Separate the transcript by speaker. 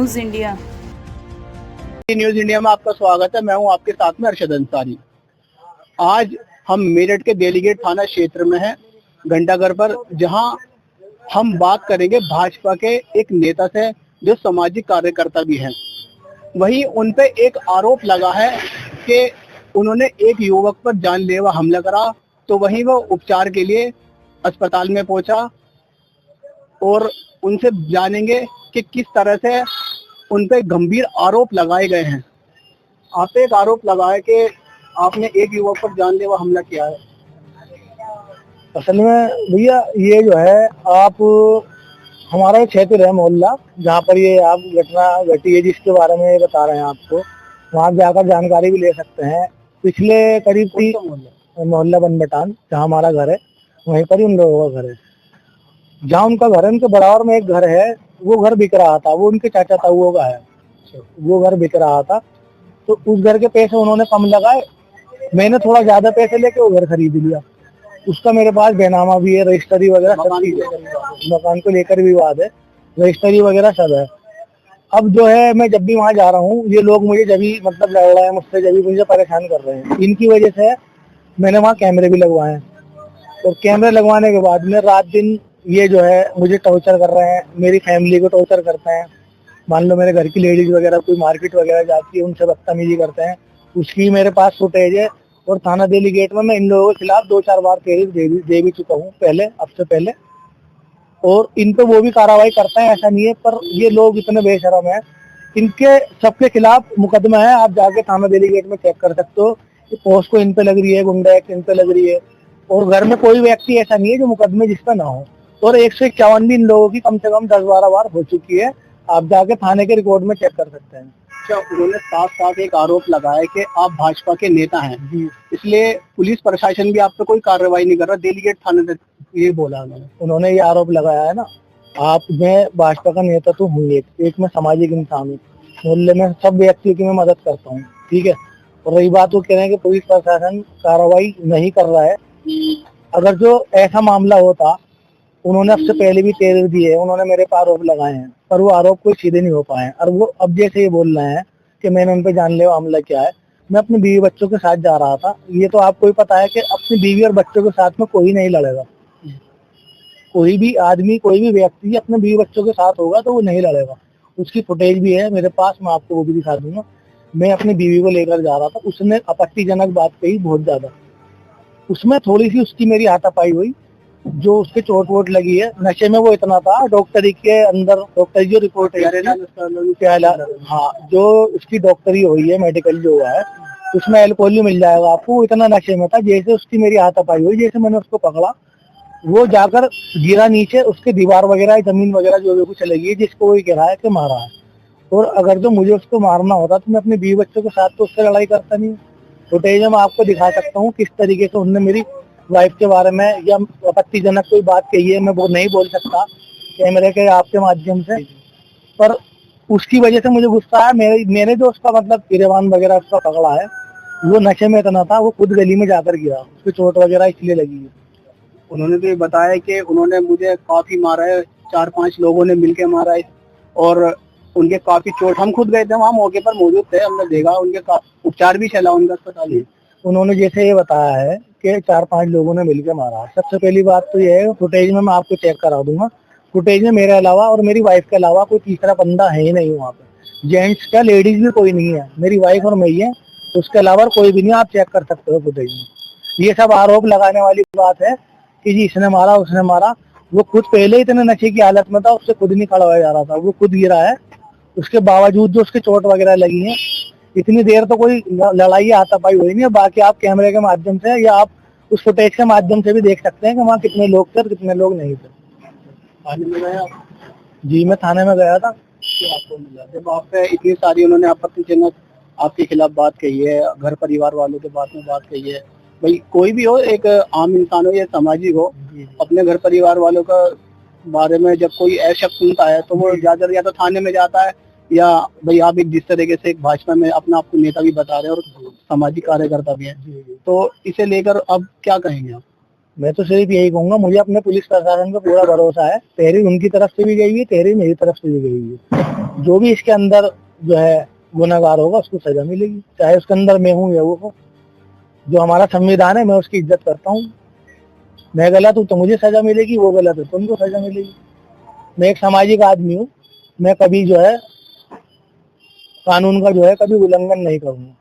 Speaker 1: News India.
Speaker 2: News India में आपका स्वागत है। मैं हूं आपके साथ में अरशद अंसारी। आज हम मेरठ के देलीगेट थाना क्षेत्र में हैं, घंटाघर पर, जहां हम बात करेंगे भाजपा के एक नेता से जो सामाजिक कार्यकर्ता भी हैं। वहीं उन पे एक आरोप लगा है कि उन्होंने एक युवक पर जानलेवा हमला करा, तो वहीं वो उपचार के लिए अस्पताल में पहुंचा और उनसे जानेंगे कि किस तरह से उन पे गंभीर आरोप लगाए गए हैं। आप पे एक आरोप लगा है कि आपने एक युवक पर जानलेवा हमला किया है।
Speaker 3: असल में भैया ये जो है, आप हमारा एक क्षेत्र है मोहल्ला, जहाँ पर ये आप घटना घटी है जिसके बारे में ये बता रहे हैं आपको, वहाँ जाकर जानकारी भी ले सकते हैं। पिछले करीब मोहल्ला बनबटान, जहाँ हमारा घर है, वहीं पर ही उन लोगों का घर है। जहाँ उनका घर है, उनके बराबर में एक घर है, वो घर बिक रहा था, वो उनके चाचा ताऊओं का है, वो घर बिक रहा था। तो उस घर के पैसे उन्होंने कम लगाए, मैंने थोड़ा ज्यादा पैसे लेके वो घर खरीद लिया। उसका मेरे पास बेनामा भी है, रजिस्ट्री वगैरह सब चीज है, मकान को लेकर विवाद है, रजिस्ट्री वगैरह सब है। अब जो है, मैं जब भी वहाँ जा रहा हूँ, ये लोग मुझे जब भी मतलब लड़ रहे हैं मुझसे, जब भी मुझे परेशान कर रहे हैं, इनकी वजह से मैंने वहाँ कैमरे भी लगवाए हैं। और कैमरे लगवाने के बाद में रात दिन ये जो है मुझे टॉर्चर कर रहे हैं, मेरी फैमिली को टॉर्चर करते हैं। मान लो मेरे घर की लेडीज वगैरह कोई मार्केट वगैरह जाती है, उनसे बदतमीजी करते हैं, उसकी मेरे पास फुटेज है। और थाना देलीगेट में मैं इन लोगों के खिलाफ 2-4 बार केस दे भी चुका हूँ पहले, अब से पहले। और इन पे वो भी कार्रवाई करते हैं, ऐसा नहीं है, पर ये लोग इतने बेशरम है, इनके सबके खिलाफ मुकदमा है। आप जाके थाना देलीगेट में चेक कर सकते हो कि पोस्को इन पे लग रही है, गुंडा एक्ट इन पे लग रही है। और घर में कोई व्यक्ति ऐसा नहीं है जो मुकदमे जिसका ना हो। और 151 भी इन लोगों की कम से कम 10-12 बार हो चुकी है। आप जाके थाने के रिकॉर्ड में चेक कर सकते हैं।
Speaker 2: अच्छा, उन्होंने साफ साफ एक आरोप लगाया कि आप भाजपा के नेता हैं, इसलिए पुलिस प्रशासन भी आप पे कोई कार्रवाई नहीं कर रहा। देलीगेट थाने से ये बोला
Speaker 3: उन्होंने ये आरोप लगाया है ना। आप, मैं भाजपा का नेता तो हूँ, एक मैं सामाजिक इंसान हूँ, मोहल्ले में सब व्यक्तियों की मैं मदद करता हूँ, ठीक है। और रही बात, वो कह रहे हैं कि पुलिस प्रशासन कार्रवाई नहीं कर रहा है। अगर जो ऐसा मामला होता, उन्होंने अब से पहले भी तेरे दिए, उन्होंने मेरे पर आरोप लगाए हैं, पर वो आरोप कोई सीधे नहीं हो पाए हैं। और वो अब जैसे ये बोल रहे हैं कि मैंने उन पे जानलेवा हमला किया है, मैं अपनी बीवी बच्चों के साथ जा रहा था। ये तो आपको ही पता है कि अपनी बीवी और बच्चों के साथ में कोई नहीं लड़ेगा। कोई भी आदमी, कोई भी व्यक्ति अपने बीवी बच्चों के साथ होगा तो वो नहीं लड़ेगा। उसकी फुटेज भी है मेरे पास, मैं आपको वो भी दिखा दूंगा। मैं अपनी बीवी को लेकर जा रहा था, उसने आपत्तिजनक बात कही बहुत ज्यादा, उसमें थोड़ी सी उसकी मेरी हाथापाई हुई, जो उसके चोट वोट लगी है। नशे में वो इतना था, डॉक्टरी के अंदर, डॉक्टरी जो रिपोर्ट है, हाँ, जो उसकी डॉक्टरी हुई है, मेडिकल जो हुआ है, उसमें अल्कोहल भी मिल जाएगा आपको। इतना नशे में था, जैसे उसकी मेरी हाथापाई हुई, जैसे मैंने उसको पकड़ा, वो जाकर गिरा नीचे, उसके दीवार वगैरह, जमीन वगैरह जो भी कुछ लगी है, जिसको वो कह रहा है कि मारा है। और अगर जो मुझे उसको मारना होता तो मैं अपने बीवी बच्चों के साथ तो उससे लड़ाई करता नहीं। फुटेज में आपको दिखा सकता हूँ किस तरीके से उन्होंने मेरी वाइफ के बारे में या आपत्तिजनक कोई बात कही है। मैं वो नहीं बोल सकता कैमरे के आपके माध्यम से, पर उसकी वजह से मुझे गुस्सा है। मैंने जो उसका मतलब गिरेबान वगैरह उसका पकड़ा है, वो नशे में इतना था, वो खुद गली में जाकर गिरा, उसकी चोट वगैरह इसलिए लगी है।
Speaker 2: उन्होंने तो ये बताया कि उन्होंने मुझे काफी मारा है, 4-5 लोगों ने मिलकर मारा है और उनके काफी चोट, हम खुद गए थे वहाँ, मौके पर मौजूद थे, हमने देखा, उनके उपचार भी चला उनका अस्पताल में।
Speaker 3: उन्होंने जैसे ये बताया है कि 4-5 लोगों ने मिलकर मारा। सबसे पहली बात तो ये है, फुटेज में मैं आपको चेक करा दूंगा, फुटेज में मेरे अलावा और मेरी वाइफ के अलावा कोई तीसरा बंदा है ही नहीं वहाँ पे। जेंट्स का, लेडीज भी कोई नहीं है, मेरी वाइफ और मैं ही है, उसके अलावा कोई भी नहीं। आप चेक कर सकते हो फुटेज में। ये सब आरोप लगाने वाली बात है कि जी इसने मारा, उसने मारा। वो खुद पहले इतने नशे की हालत में था, उससे खुद नहीं खड़ा हुआ जा रहा था, वो खुद गिरा है। उसके बावजूद जो उसके चोट वगैरह लगी है, इतनी देर तो कोई लड़ाई हाथापाई हुई नहीं है। बाकी आप कैमरे के माध्यम से या आप उस फुटेज के माध्यम से भी देख सकते हैं कि वहाँ कितने लोग थे और कितने लोग नहीं थे।
Speaker 2: थाने में गए आप?
Speaker 3: जी, मैं थाने में गया था।
Speaker 2: आपको मिला जब आप पे इतनी सारी उन्होंने आपत्तिजनक आपके खिलाफ बात कही है, घर परिवार वालों के बात में बात कही है, भाई कोई भी हो, एक आम इंसान हो या सामाजिक हो, अपने घर परिवार वालों का बारे में जब कोई ऐसा सुनता है तो वो ज्यादा या तो थाने में जाता है, या भाई आप एक जिस तरीके से एक भाजपा में अपना आपको नेता भी बता रहे हैं और सामाजिक कार्यकर्ता भी है, तो इसे लेकर अब क्या कहेंगे आप?
Speaker 3: मैं तो सिर्फ यही कहूंगा, मुझे अपने पुलिस प्रशासन पे पूरा भरोसा है। तहरीर उनकी तरफ से भी गई है, तहरीर मेरी तरफ से भी गई है। जो भी इसके अंदर जो है गुनाहगार होगा उसको सजा मिलेगी, चाहे उसके अंदर मैं हूँ या वो हो। जो हमारा संविधान है मैं उसकी इज्जत करता हूँ। मैं गलत हूँ तो मुझे सजा मिलेगी, वो गलत है तो उनको सजा मिलेगी। मैं एक सामाजिक आदमी हूँ, मैं कभी जो है कानून का जो है कभी उल्लंघन नहीं करूंगा।